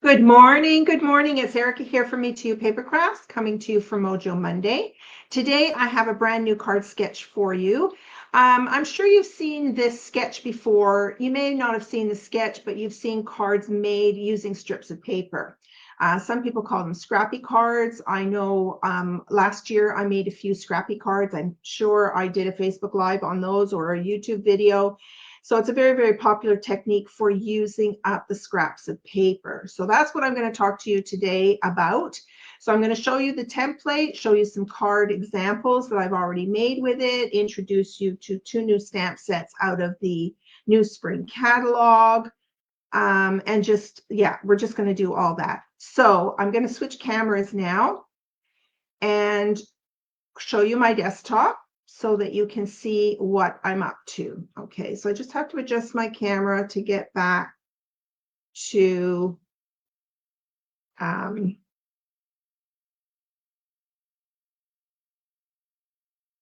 Good morning. Good morning. It's Erica here from Me To You Paper Crafts, coming to you from Mojo Monday. Today I have a brand new card sketch for you. I'm sure you've seen this sketch before. You may not have seen the sketch, but you've seen cards made using strips of paper. Some people call them scrappy cards. I know last year I made a few scrappy cards. I'm sure I did a Facebook Live on those or a YouTube video. So it's a very, very popular technique for using up the scraps of paper. So that's what I'm going to talk to you today about. So I'm going to show you the template, show you some card examples that I've already made with it, introduce you to 2 new stamp sets out of the new spring catalog. And just, yeah, we're just going to do all that. So I'm going to switch cameras now and show you my desktop so that you can see what I'm up to. Okay, so I just have to adjust my camera to get back to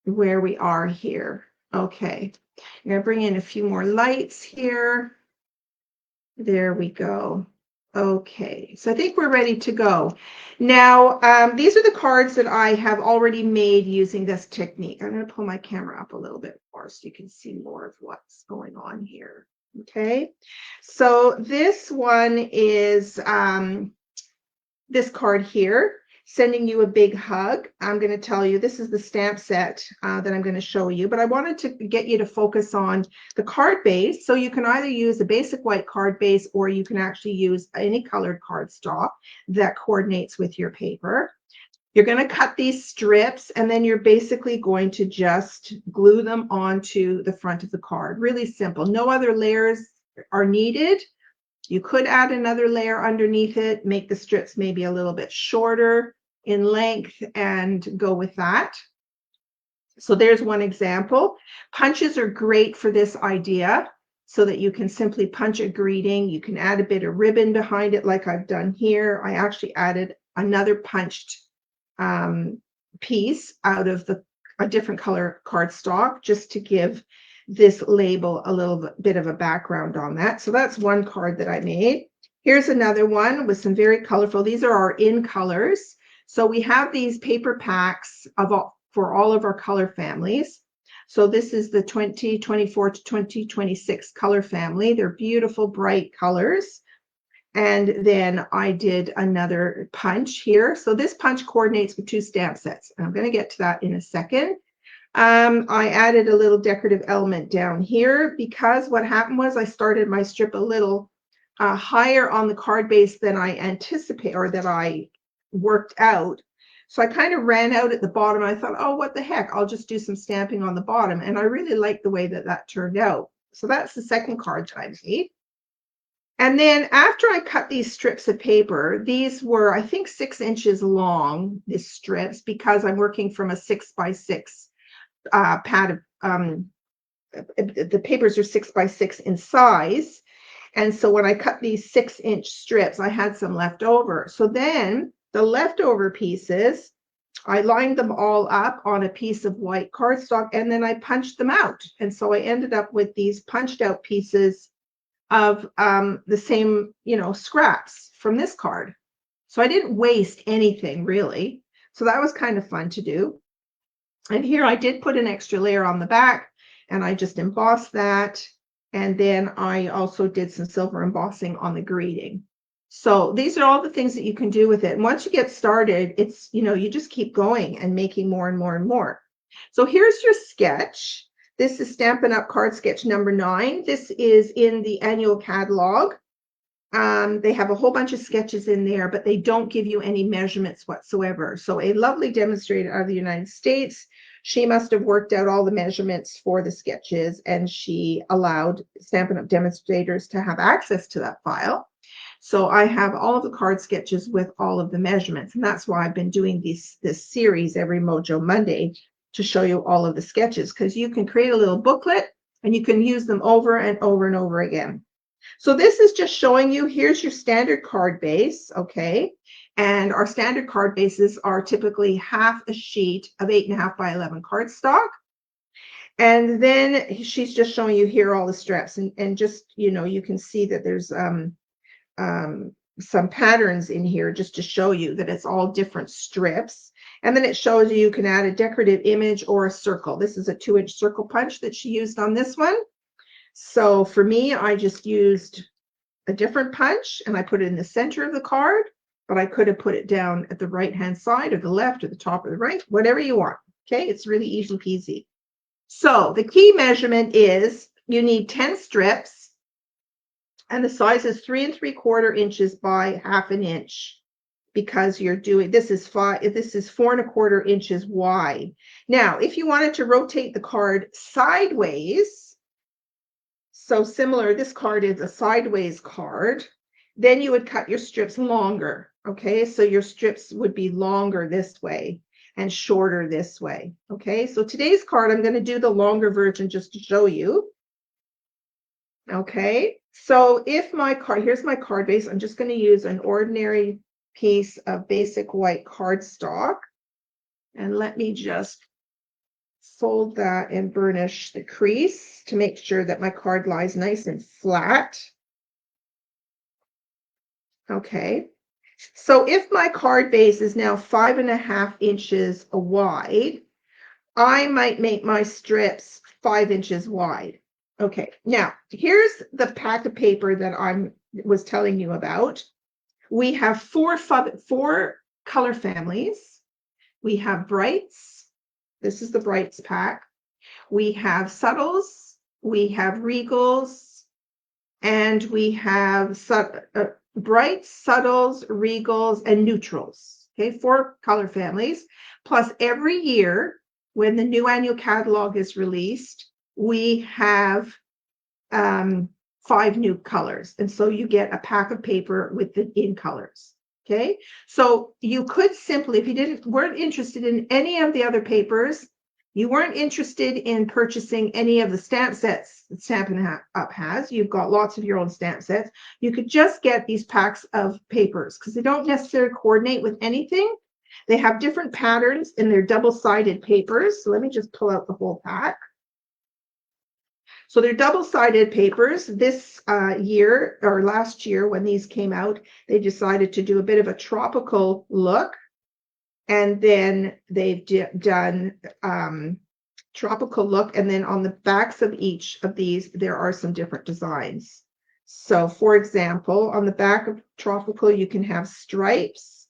where we are here. Okay, I'm going to bring in a few more lights here. There we go. Okay, so I think we're ready to go. Now, these are the cards that I have already made using this technique. I'm going to pull my camera up a little bit more so you can see more of what's going on here. Okay, so this one is this card here, sending you a big hug. I'm going to tell you this is the stamp set that I'm going to show you, but I wanted to get you to focus on the card base. So you can either use a basic white card base or you can actually use any colored cardstock that coordinates with your paper. You're going to cut these strips and then you're basically going to just glue them onto the front of the card. Really simple. No other layers are needed. You could add another layer underneath it, make the strips maybe a little bit shorter in length and go with that. So there's one example. Punches are great for this idea so that you can simply punch a greeting. You can add a bit of ribbon behind it like I've done here. I actually added another punched piece out of a different color cardstock just to give this label a little bit of a background on that. So that's one card that I made. Here's another one with some very colorful. These are our in colors. So we have these paper packs for all of our color families. So this is the 2024 to 2026 color family. They're beautiful, bright colors. And then I did another punch here. So this punch coordinates with 2 stamp sets. And I'm going to get to that in a second. I added a little decorative element down here because what happened was I started my strip a little higher on the card base than I anticipate or that I worked out. So I kind of ran out at the bottom. I thought, oh, what the heck? I'll just do some stamping on the bottom. And I really like the way that that turned out. So that's the second card that I made. And then after I cut these strips of paper, these were, I think, 6 inches long, these strips, because I'm working from a 6x6 pad of the papers are 6x6 in size. And so when I cut these 6-inch strips, I had some left over. So then the leftover pieces, I lined them all up on a piece of white cardstock and then I punched them out. And so I ended up with these punched out pieces of the same, scraps from this card. So I didn't waste anything really. So that was kind of fun to do. And here I did put an extra layer on the back and I just embossed that. And then I also did some silver embossing on the greeting. So these are all the things that you can do with it. And once you get started, it's, you just keep going and making more and more and more. So here's your sketch. This is Stampin' Up! Card Sketch number 9. This is in the Annual Catalogue. They have a whole bunch of sketches in there, but they don't give you any measurements whatsoever. So a lovely demonstrator out of the United States, she must have worked out all the measurements for the sketches, and she allowed Stampin' Up! Demonstrators to have access to that file. So I have all of the card sketches with all of the measurements, and that's why I've been doing this series every Mojo Monday to show you all of the sketches, because you can create a little booklet and you can use them over and over and over again. So this is just showing you, here's your standard card base, okay? And our standard card bases are typically half a sheet of 8.5 by 11 cardstock. And then she's just showing you here all the straps, and just, you can see that there's some patterns in here just to show you that it's all different strips. And then it shows you can add a decorative image or a circle. This is a 2-inch circle punch that she used on this one. So for me, I just used a different punch and I put it in the center of the card, but I could have put it down at the right-hand side or the left or the top or the right, whatever you want. Okay, it's really easy peasy. So the key measurement is you need 10 strips and the size is 3 3/4 inches by 1/2 inch because you're doing, this is 4 1/4 inches wide. Now, if you wanted to rotate the card sideways, so similar, this card is a sideways card, then you would cut your strips longer, okay? So your strips would be longer this way and shorter this way, okay? So today's card, I'm gonna do the longer version just to show you, okay? So if my card, here's my card base, I'm just gonna use an ordinary piece of basic white cardstock, and let me just fold that and burnish the crease to make sure that my card lies nice and flat. Okay, so if my card base is now 5 1/2 inches wide, I might make my strips 5 inches wide. Okay, now here's the pack of paper that I was telling you about. We have four color families. We have brights. This is the brights pack. We have subtles. We have regals. And we have brights, subtles, regals, and neutrals. Okay, 4 color families. Plus every year when the new annual catalog is released, we have 5 new colors. And so you get a pack of paper with the in colors. Okay, so you could simply, if you weren't interested in any of the other papers, you weren't interested in purchasing any of the stamp sets that Stampin' Up has, you've got lots of your own stamp sets, you could just get these packs of papers because they don't necessarily coordinate with anything. They have different patterns and they're double-sided papers. So let me just pull out the whole pack. So they're double-sided papers. This year, or last year when these came out, they decided to do a bit of a tropical look. And then they've done tropical look. And then on the backs of each of these, there are some different designs. So for example, on the back of tropical, you can have stripes.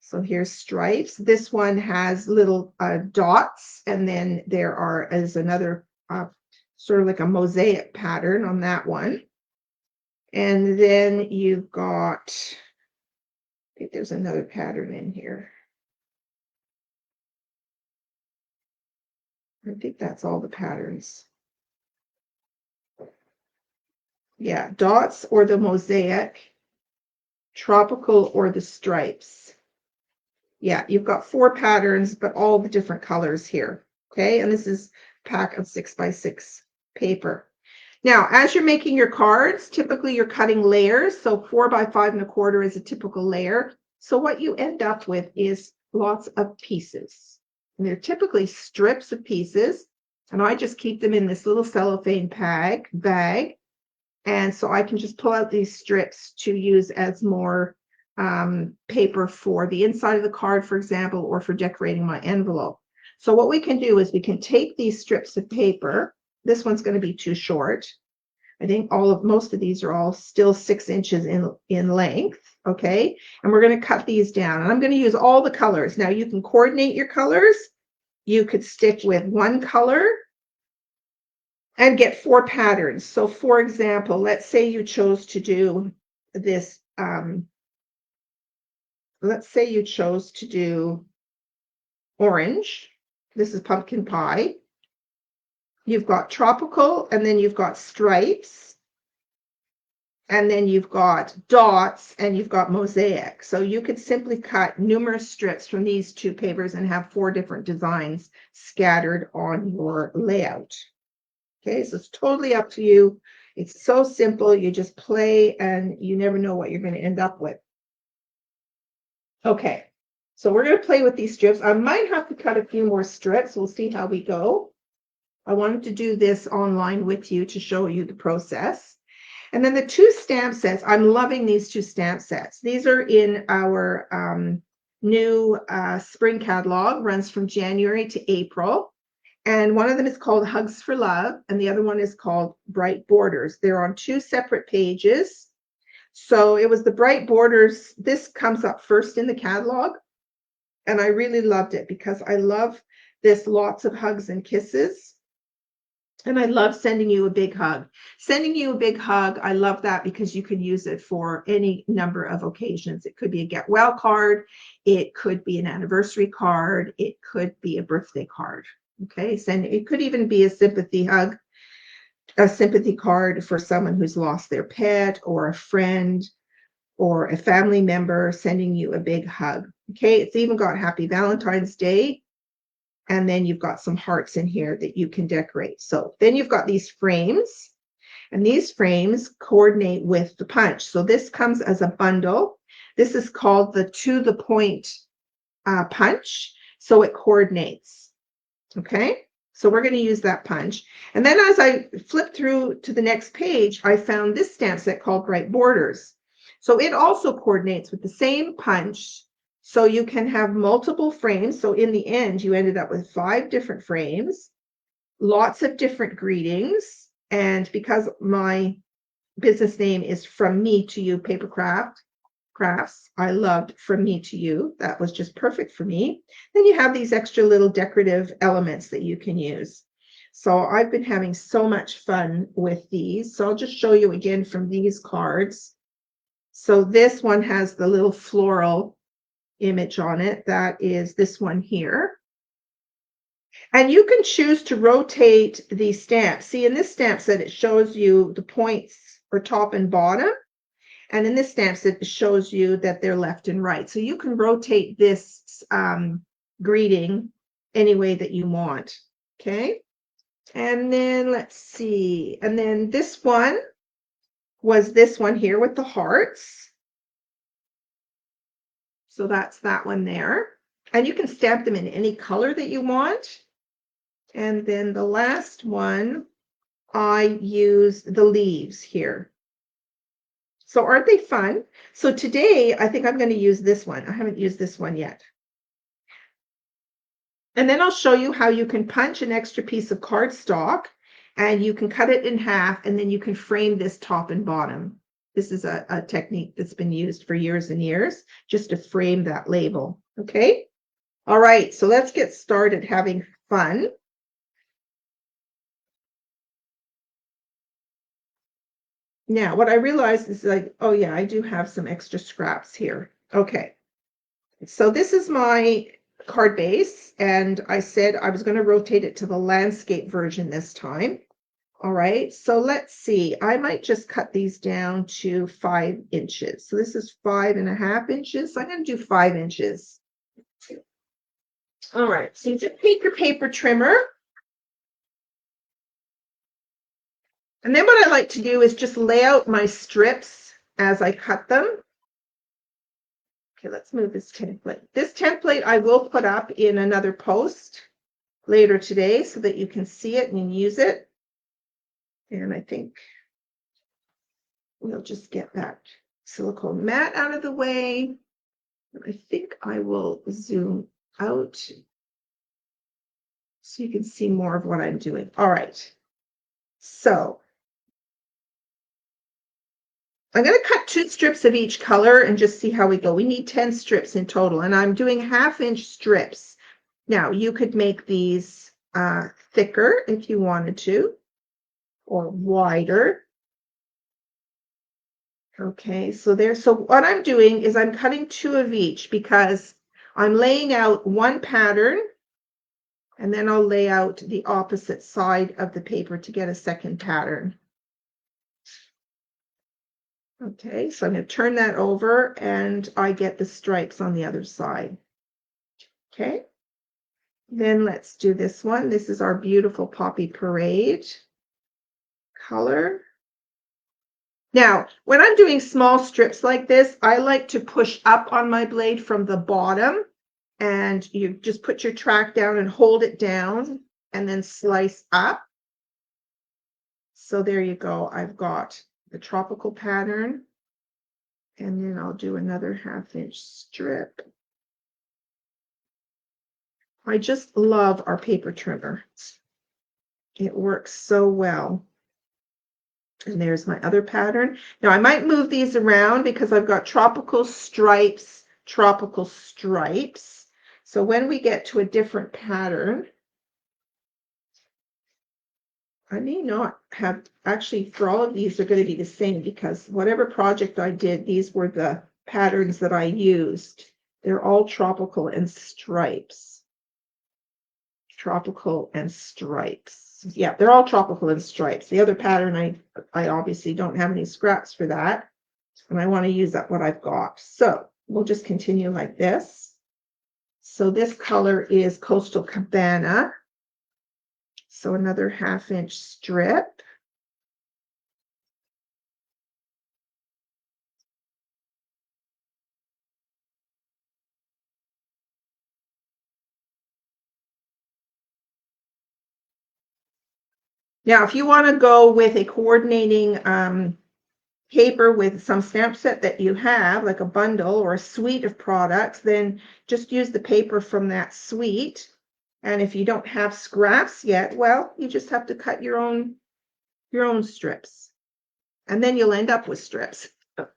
So here's stripes. This one has little dots. And then there is another sort of like a mosaic pattern on that one. And then you've got, I think there's another pattern in here. I think that's all the patterns. Yeah, dots or the mosaic, tropical or the stripes. Yeah, you've got 4 patterns, but all the different colors here. Okay, and this is a pack of 6 by 6 paper. Now, as you're making your cards, typically you're cutting layers. So 4 by 5 1/4 is a typical layer. So what you end up with is lots of pieces. And they're typically strips of pieces. And I just keep them in this little cellophane bag. And so I can just pull out these strips to use as more paper for the inside of the card, for example, or for decorating my envelope. So what we can do is we can take these strips of paper. This one's going to be too short. I think most of these are all still 6 inches in length. Okay, and we're going to cut these down. And I'm going to use all the colors. Now you can coordinate your colors. You could stick with one color and get 4 patterns. So for example, let's say you chose to do this. Let's say you chose to do orange. This is pumpkin pie. You've got tropical, and then you've got stripes, and then you've got dots, and you've got mosaic. So you could simply cut numerous strips from these 2 papers and have 4 different designs scattered on your layout. Okay, so it's totally up to you. It's so simple. You just play and you never know what you're going to end up with. Okay, so we're going to play with these strips. I might have to cut a few more strips. We'll see how we go. I wanted to do this online with you to show you the process. And then the two stamp sets, I'm loving these two stamp sets. These are in our new spring catalog, runs from January to April. And one of them is called Hugs for Love, and the other one is called Bright Borders. They're on two separate pages. So it was the Bright Borders. This comes up first in the catalog. And I really loved it because I love this lots of hugs and kisses. And I love sending you a big hug. Sending you a big hug, I love that because you can use it for any number of occasions. It could be a get well card. It could be an anniversary card. It could be a birthday card. Okay, so it could even be a sympathy hug, a sympathy card for someone who's lost their pet or a friend or a family member sending you a big hug. Okay, it's even got Happy Valentine's Day. And then you've got some hearts in here that you can decorate. So then you've got these frames, and these frames coordinate with the punch. So this comes as a bundle. This is called the To the Point punch. So it coordinates. Okay, so we're going to use that punch. And then as I flip through to the next page, I found this stamp set called Bright Borders. So it also coordinates with the same punch. So you can have multiple frames. So in the end, you ended up with 5 different frames, lots of different greetings. And because my business name is From Me to You Paper Crafts, I loved From Me to You. That was just perfect for me. Then you have these extra little decorative elements that you can use. So I've been having so much fun with these. So I'll just show you again from these cards. So this one has the little floral image on it. That is this one here. And you can choose to rotate the stamp. See, in this stamp set, it shows you the points or top and bottom. And in this stamp set, it shows you that they're left and right. So you can rotate this greeting any way that you want. Okay. And then let's see. And then this one was this one here with the hearts. So that's that one there. And you can stamp them in any color that you want. And then the last one, I used the leaves here. So aren't they fun? So today, I think I'm going to use this one. I haven't used this one yet. And then I'll show you how you can punch an extra piece of cardstock and you can cut it in half and then you can frame this top and bottom. This is a technique that's been used for years and years, just to frame that label. Okay. All right. So let's get started having fun. Now, what I realized is like, oh yeah, I do have some extra scraps here. Okay. So this is my card base, and I said I was going to rotate it to the landscape version this time. All right, so let's see. I might just cut these down to 5 inches. So this is 5.5 inches. So I'm going to do 5 inches. All right, so you just take your paper trimmer. And then what I like to do is just lay out my strips as I cut them. Okay, let's move this template. This template I will put up in another post later today so that you can see it and use it. And I think we'll just get that silicone mat out of the way. I think I will zoom out so you can see more of what I'm doing. All right. So I'm going to cut 2 strips of each color and just see how we go. We need 10 strips in total, and I'm doing 1/2 inch strips. Now, you could make these thicker if you wanted to, or wider. Okay, so there. So what I'm doing is I'm cutting 2 of each because I'm laying out one pattern, and then I'll lay out the opposite side of the paper to get a second pattern. Okay, so I'm going to turn that over, and I get the stripes on the other side. Okay, then let's do this one. This is our beautiful Poppy Parade color. Now, when I'm doing small strips like this, I like to push up on my blade from the bottom, and you just put your track down and hold it down and then slice up. So there you go. I've got the tropical pattern. And then I'll do another 1/2 inch strip. I just love our paper trimmer. It works so well. And there's my other pattern. Now I might move these around because I've got tropical stripes. So when we get to a different pattern, I may not have, actually for all of these are going to be the same because whatever project I did, these were the patterns that I used. They're all tropical and stripes. Tropical and stripes. Yeah, they're all tropical and stripes. The other pattern, I obviously don't have any scraps for that. And I want to use up what I've got. So we'll just continue like this. So this color is Coastal Cabana. So another 1/2 inch strip. Now, if you want to go with a coordinating paper with some stamp set that you have, like a bundle or a suite of products, then just use the paper from that suite. And if you don't have scraps yet, well, you just have to cut your own strips. And then you'll end up with strips. Oh,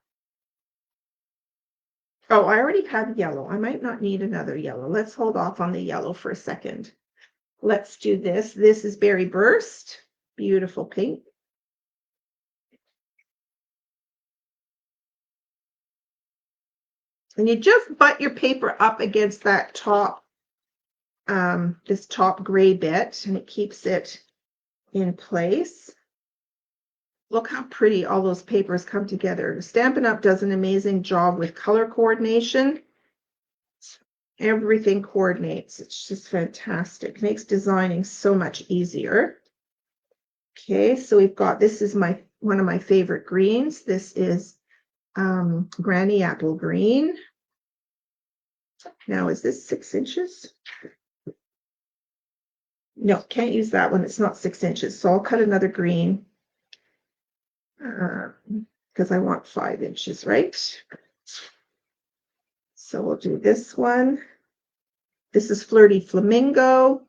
I already have yellow. I might not need another yellow. Let's hold off on the yellow for a second. Let's do this. This is Berry Burst. Beautiful pink. And you just butt your paper up against that top, this top gray bit, and it keeps it in place. Look how pretty all those papers come together. Stampin' Up! Does an amazing job with color coordination. Everything coordinates. It's just fantastic. Makes designing so much easier. Okay, so we've got, this is one of my favorite greens. This is Granny Apple Green. Now, is this 6 inches? No, can't use that one. It's not 6 inches. So I'll cut another green because I want 5 inches, right? So we'll do this one. This is Flirty Flamingo.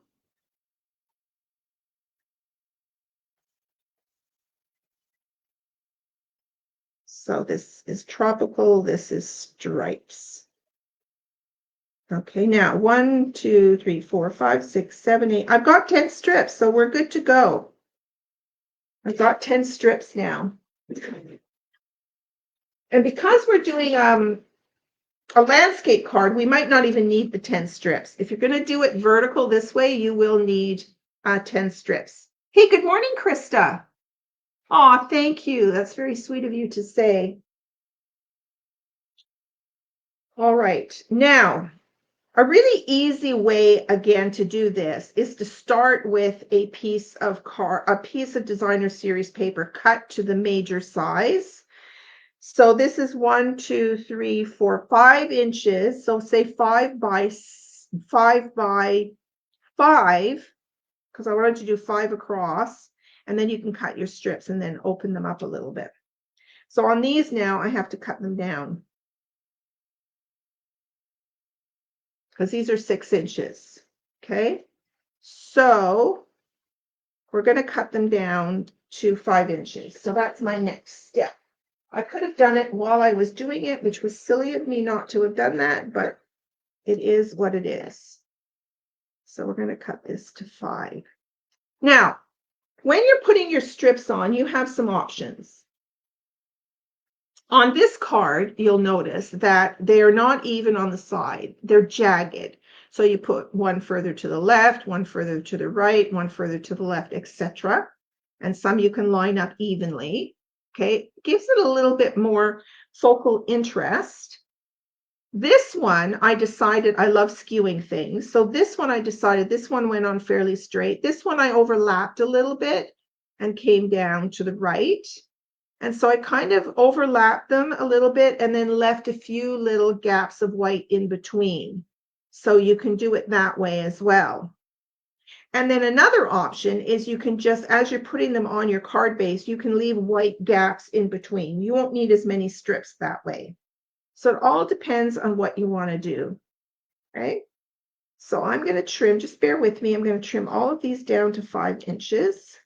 So this is tropical. This is stripes. Okay, now 1, 2, 3, 4, 5, 6, 7, 8. I've got 10 strips, so we're good to go. I've got 10 strips now. And because we're doing a landscape card, we might not even need the 10 strips. If you're going to do it vertical this way, you will need 10 strips. Hey, good morning, Krista. Oh, thank you. That's very sweet of you to say. All right, now, a really easy way, again, to do this is to start with a piece of designer series paper cut to the major size. So this is 1, 2, 3, 4, 5 inches. So say 5 by 5 because I wanted to do 5 across, and then you can cut your strips and then open them up a little bit. So on these now, I have to cut them down because these are 6 inches. Okay, so we're going to cut them down to 5 inches. So that's my next step. I could have done it while I was doing it, which was silly of me not to have done that, but it is what it is. So we're going to cut this to 5. Now, when you're putting your strips on, you have some options. On this card, you'll notice that they're not even on the side. They're jagged. So you put one further to the left, one further to the right, one further to the left, etc. And some you can line up evenly. Okay, gives it a little bit more focal interest. This one, I decided, I love skewing things. So this one, I decided this one went on fairly straight. This one I overlapped a little bit and came down to the right. And so I kind of overlapped them a little bit and then left a few little gaps of white in between. So you can do it that way as well. And then another option is you can just, as you're putting them on your card base, you can leave white gaps in between. You won't need as many strips that way. So it all depends on what you want to do, right? So I'm going to trim, just bear with me, I'm going to trim all of these down to 5 inches.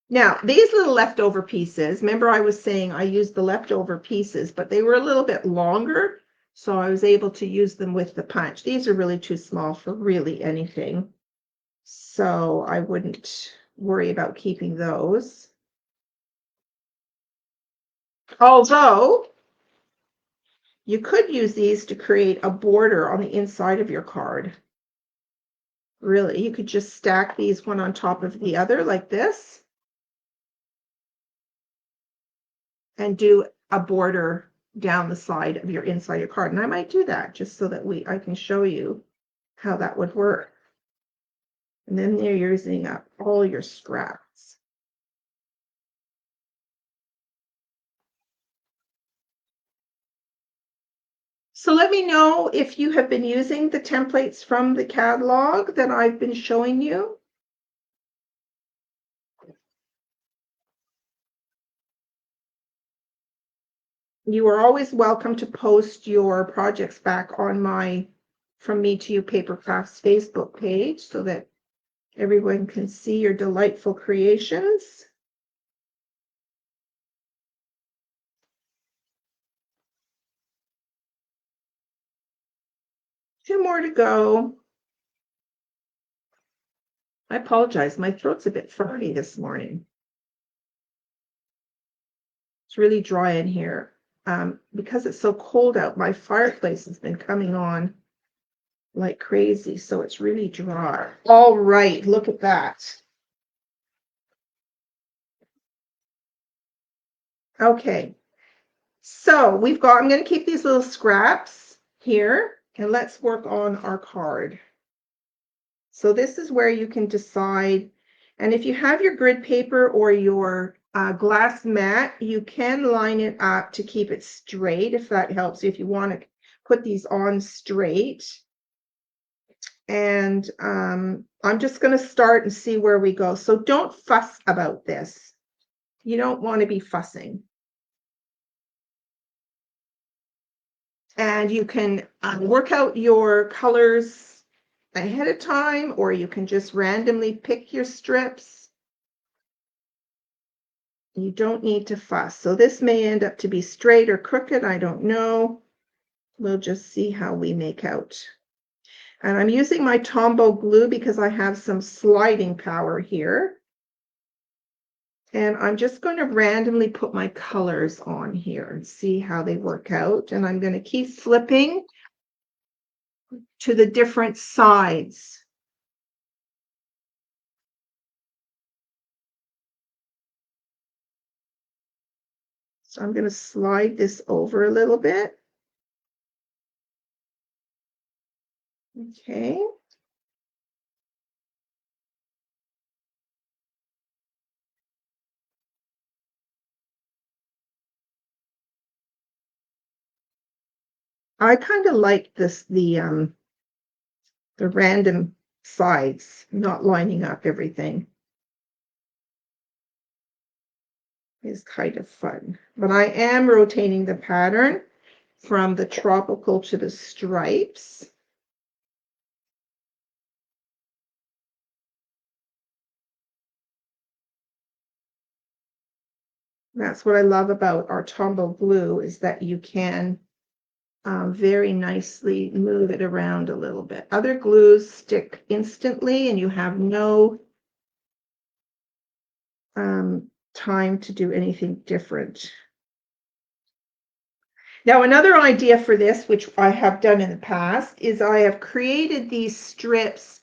Now, these little leftover pieces, remember I was saying I used the leftover pieces, but they were a little bit longer, so I was able to use them with the punch. These are really too small for really anything, so I wouldn't worry about keeping those. Although, you could use these to create a border on the inside of your card. Really, you could just stack these one on top of the other like this and do a border down the side of your inside your card. And I might do that just so that I can show you how that would work. And then you're using up all your scraps. So let me know if you have been using the templates from the catalog that I've been showing you. You are always welcome to post your projects back on my From Me to You Paper Crafts Facebook page so that everyone can see your delightful creations. Two more to go. I apologize, my throat's a bit froggy this morning. It's really dry in here. Because it's so cold out, my fireplace has been coming on like crazy, so it's really dry. All right, look at that. Okay, so I'm going to keep these little scraps here, and let's work on our card. So this is where you can decide, and if you have your grid paper or your glass mat, you can line it up to keep it straight, if that helps you, if you want to put these on straight. And I'm just going to start and see where we go. So don't fuss about this. You don't want to be fussing. And you can work out your colors ahead of time, or you can just randomly pick your strips. You don't need to fuss. So this may end up to be straight or crooked. I don't know. We'll just see how we make out. And I'm using my Tombow glue because I have some sliding power here. And I'm just going to randomly put my colors on here and see how they work out. And I'm going to keep flipping to the different sides. So I'm going to slide this over a little bit. Okay. I kind of like this, the random sides, not lining up everything. Is kind of fun. But I am rotating the pattern from the tropical to the stripes. That's what I love about our Tombow glue, is that you can very nicely move it around a little bit. Other glues stick instantly and you have no time to do anything different. Now, another idea for this, which I have done in the past, is I have created these strips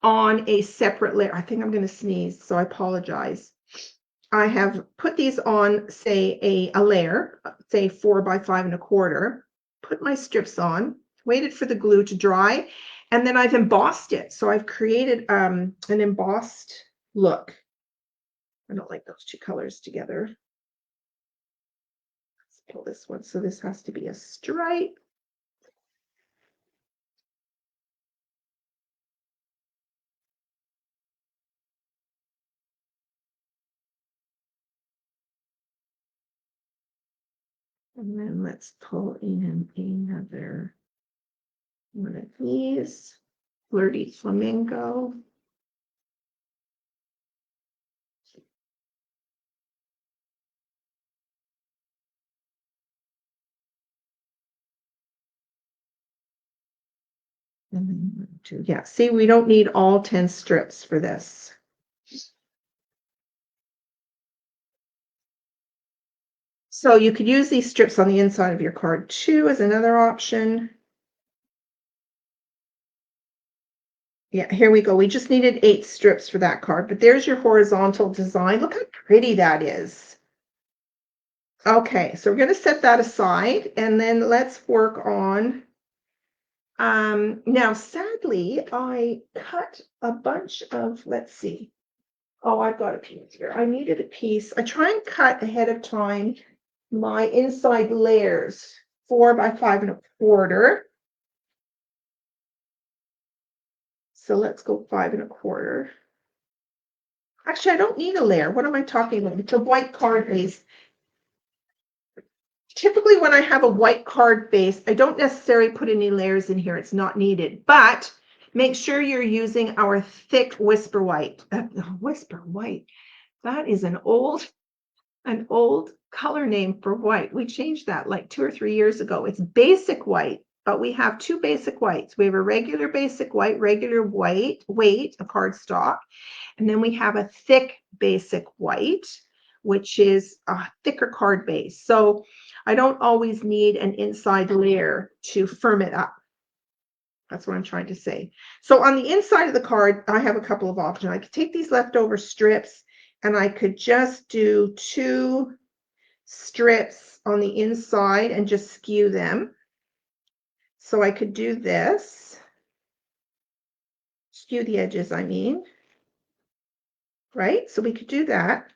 on a separate layer. I think I'm going to sneeze, so I apologize. I have put these on, say, a layer, say 4 by 5 1/4, put my strips on, waited for the glue to dry, and then I've embossed it. So I've created an embossed look. I don't like those two colors together. Let's pull this one. So this has to be a stripe. And then let's pull in another one of these. Flirty Flamingo. And then 2. Yeah, see, we don't need all 10 strips for this. So you could use these strips on the inside of your card too as another option. Yeah, here we go. We just needed 8 strips for that card, but there's your horizontal design. Look how pretty that is. Okay, so we're going to set that aside, and then let's work on, now sadly, I cut a bunch of, let's see. Oh, I've got a piece here. I needed a piece. I try and cut ahead of time my inside layers 4 by 5 1/4. So let's go 5 1/4. Actually, I don't need a layer. What am I talking about? It's a white card base. Typically, when I have a white card base, I don't necessarily put any layers in here. It's not needed, but make sure you're using our thick Whisper White. Whisper White. That is an old color name for white. We changed that like 2 or 3 years ago. It's basic white, but we have 2 basic whites. We have a regular basic white, regular white, weight, a cardstock, and then we have a thick basic white, which is a thicker card base. So I don't always need an inside layer to firm it up. That's what I'm trying to say. So on the inside of the card, I have a couple of options. I could take these leftover strips and I could just do 2 strips on the inside and just skew them. So I could do this, skew the edges, I mean, right? So we could do that.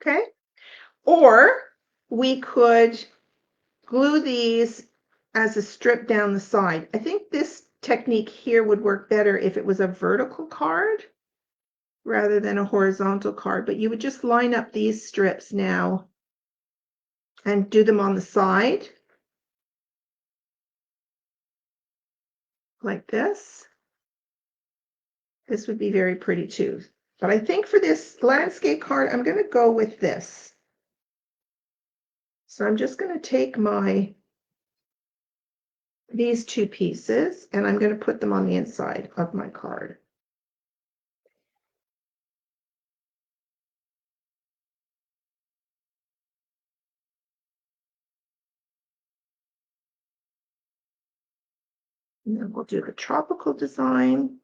Okay. Or we could glue these as a strip down the side. I think this technique here would work better if it was a vertical card rather than a horizontal card, but you would just line up these strips now and do them on the side like this. This would be very pretty too. But I think for this landscape card, I'm going to go with this. So I'm just going to take these 2 pieces and I'm going to put them on the inside of my card. And then we'll do the tropical design.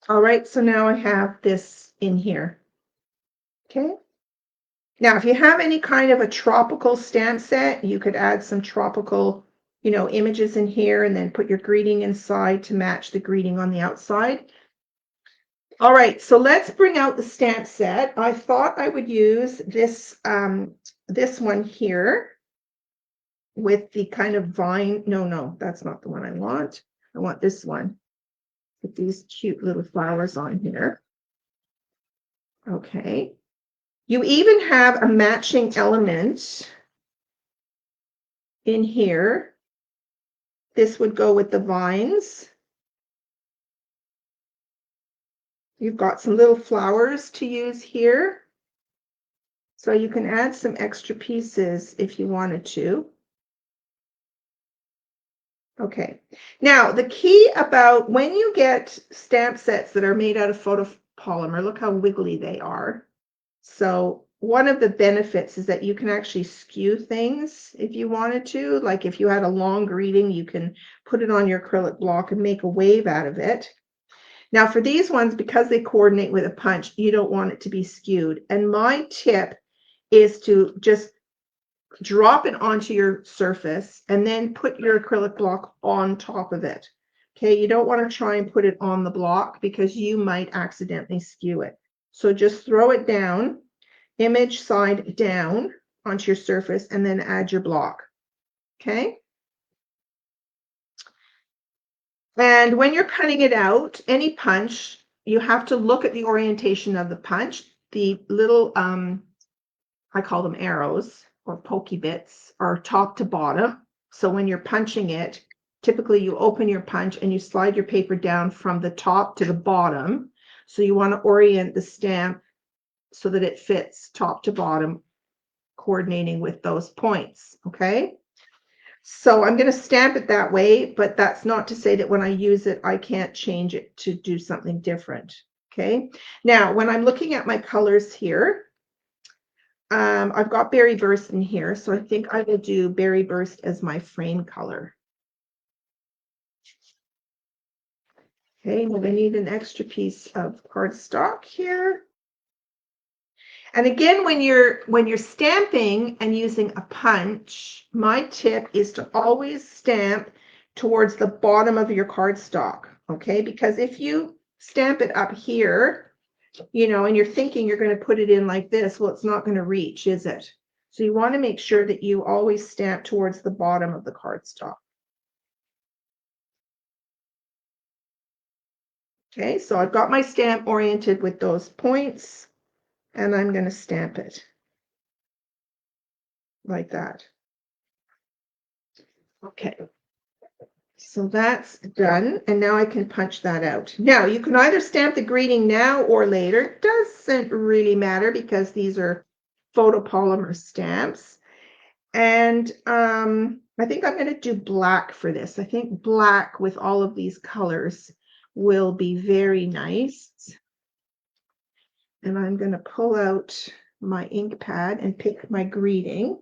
All right, so now I have this in here. Okay. Now, if you have any kind of a tropical stamp set, you could add some tropical, images in here and then put your greeting inside to match the greeting on the outside. All right, so let's bring out the stamp set. I thought I would use this, this one here with the kind of vine. No, that's not the one I want. I want this one with these cute little flowers on here. Okay. You even have a matching element in here. This would go with the vines. You've got some little flowers to use here. So you can add some extra pieces if you wanted to. Okay. Now, the key about when you get stamp sets that are made out of photopolymer, look how wiggly they are. So one of the benefits is that you can actually skew things if you wanted to. Like if you had a long greeting, you can put it on your acrylic block and make a wave out of it. Now for these ones, because they coordinate with a punch, you don't want it to be skewed. And my tip is to just drop it onto your surface and then put your acrylic block on top of it. Okay, you don't want to try and put it on the block because you might accidentally skew it. So just throw it down, image side down onto your surface, and then add your block. Okay. And when you're cutting it out, any punch, you have to look at the orientation of the punch. The little, I call them arrows or pokey bits, are top to bottom. So when you're punching it, typically you open your punch and you slide your paper down from the top to the bottom. So you want to orient the stamp so that it fits top to bottom, coordinating with those points. Okay. So I'm going to stamp it that way, but that's not to say that when I use it, I can't change it to do something different. Okay. Now, when I'm looking at my colors here, I've got Berry Burst in here, so I think I will do Berry Burst as my frame color. Okay, now I need an extra piece of cardstock here. And again, when you're stamping and using a punch, my tip is to always stamp towards the bottom of your cardstock, okay? Because if you stamp it up here, you know, and you're thinking you're going to put it in like this, well, it's not going to reach, is it? So you want to make sure that you always stamp towards the bottom of the cardstock. Okay, so I've got my stamp oriented with those points, and I'm going to stamp it like that. Okay, so that's done, and now I can punch that out. Now, you can either stamp the greeting now or later. Doesn't really matter because these are photopolymer stamps. And I think I'm going to do black for this. I think black with all of these colors will be very nice. And I'm going to pull out my ink pad and pick my greeting.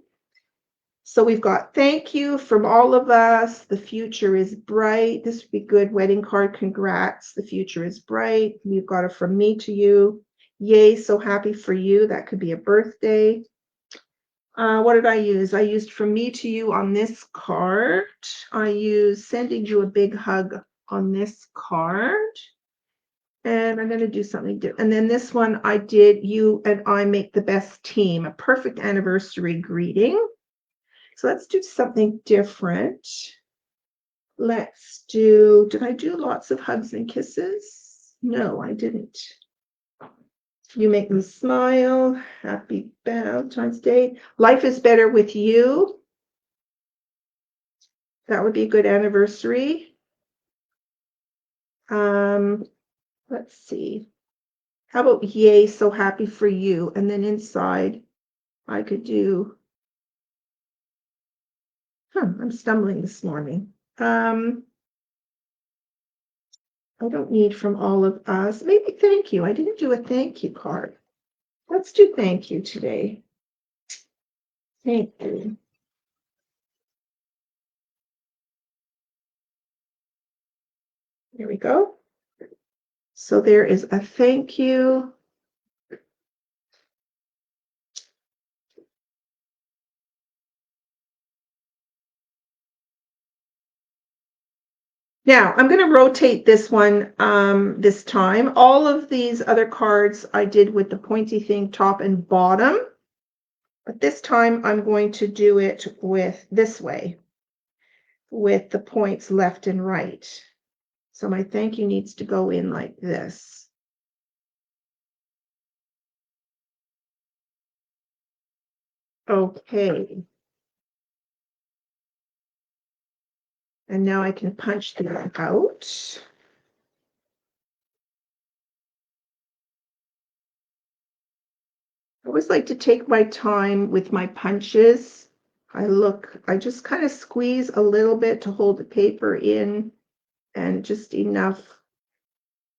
So we've got thank you from all of us. The future is bright. This would be good. Wedding card. Congrats. The future is bright. We've got a from me to you. Yay. So happy for you. That could be a birthday. What did I use? I used from me to you on this card. I used sending you a big hug on this card. And I'm going to do something different. And then this one I did you and I make the best team. A perfect anniversary greeting. So let's do something different. Let's do, did I do lots of hugs and kisses? No, I didn't. You make me smile. Happy Valentine's Day. Life is better with you. That would be a good anniversary. Let's see. How about yay, so happy for you? And then inside I could do, I'm stumbling this morning. I don't need from all of us. Maybe thank you. I didn't do a thank you card. Let's do thank you today. Thank you. There we go. So there is a thank you. Now I'm going to rotate this one this time. All of these other cards I did with the pointy thing top and bottom, but this time I'm going to do it with this way, with the points left and right. So my thank you needs to go in like this. Okay. And now I can punch these out. I always like to take my time with my punches. I just kind of squeeze a little bit to hold the paper in, and just enough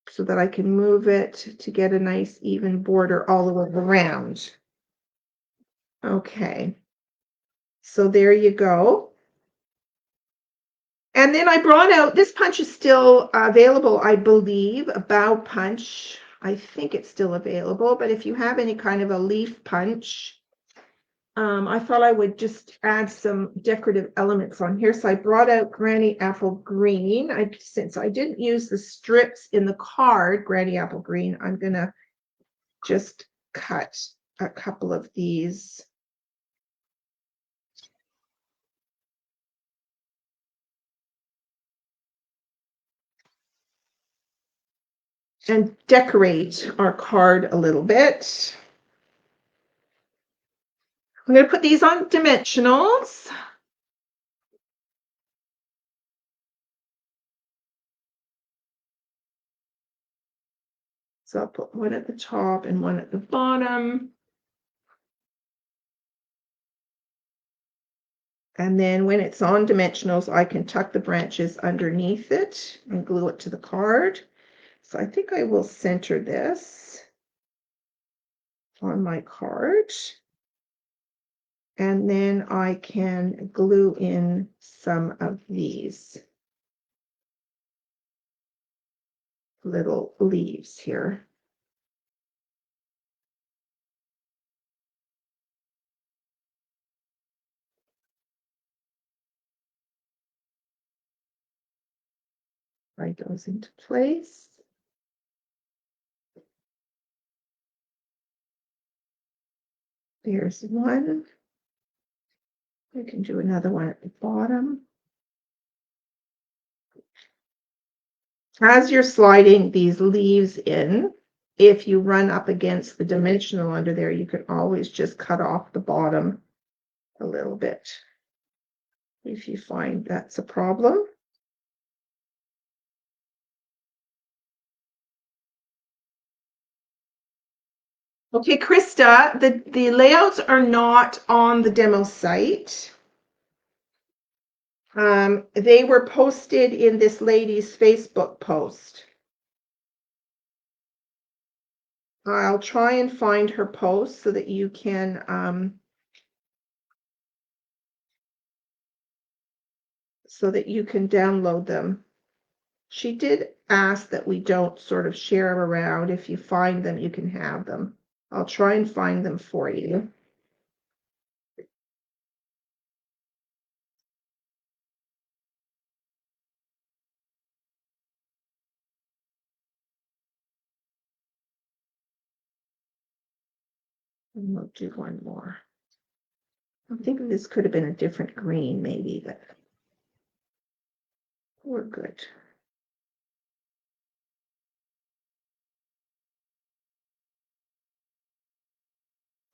so that I can move it to get a nice even border all the way around. Okay, so there you go. And then I brought out, this punch is still available, I believe, a bow punch. I think it's still available, but if you have any kind of a leaf punch, I thought I would just add some decorative elements on here. So I brought out Granny Apple Green. Since I didn't use the strips in the card, Granny Apple Green, I'm gonna just cut a couple of these. And decorate our card a little bit. I'm going to put these on dimensionals. So I'll put one at the top and one at the bottom. And then when it's on dimensionals, I can tuck the branches underneath it and glue it to the card. So I think I will center this on my card. And then I can glue in some of these little leaves here. Slide those into place. There's one. I can do another one at the bottom. As you're sliding these leaves in, if you run up against the dimensional under there, you can always just cut off the bottom a little bit if you find that's a problem. Okay, Krista, the layouts are not on the demo site. They were posted in this lady's Facebook post. I'll try and find her post so that you can download them. She did ask that we don't sort of share them around. If you find them, you can have them. I'll try and find them for you. And we'll do one more. I think this could have been a different green, maybe, but we're good.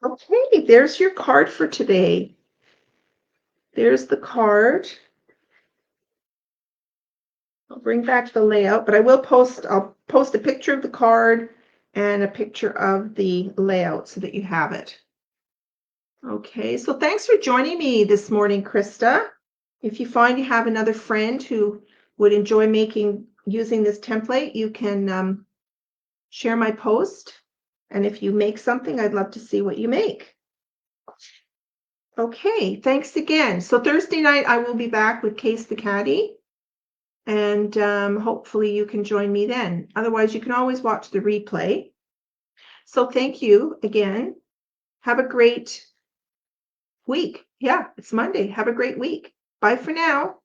Okay, there's your card for today. There's the card. I'll bring back the layout, but I'll post a picture of the card and a picture of the layout so that you have it. Okay, so thanks for joining me this morning, Krista. If you find you have another friend who would enjoy using this template, you can share my post. And if you make something, I'd love to see what you make. Okay, thanks again. So Thursday night, I will be back with Case the Caddy. And hopefully you can join me then. Otherwise, you can always watch the replay. So thank you again. Have a great week. Yeah, it's Monday. Have a great week. Bye for now.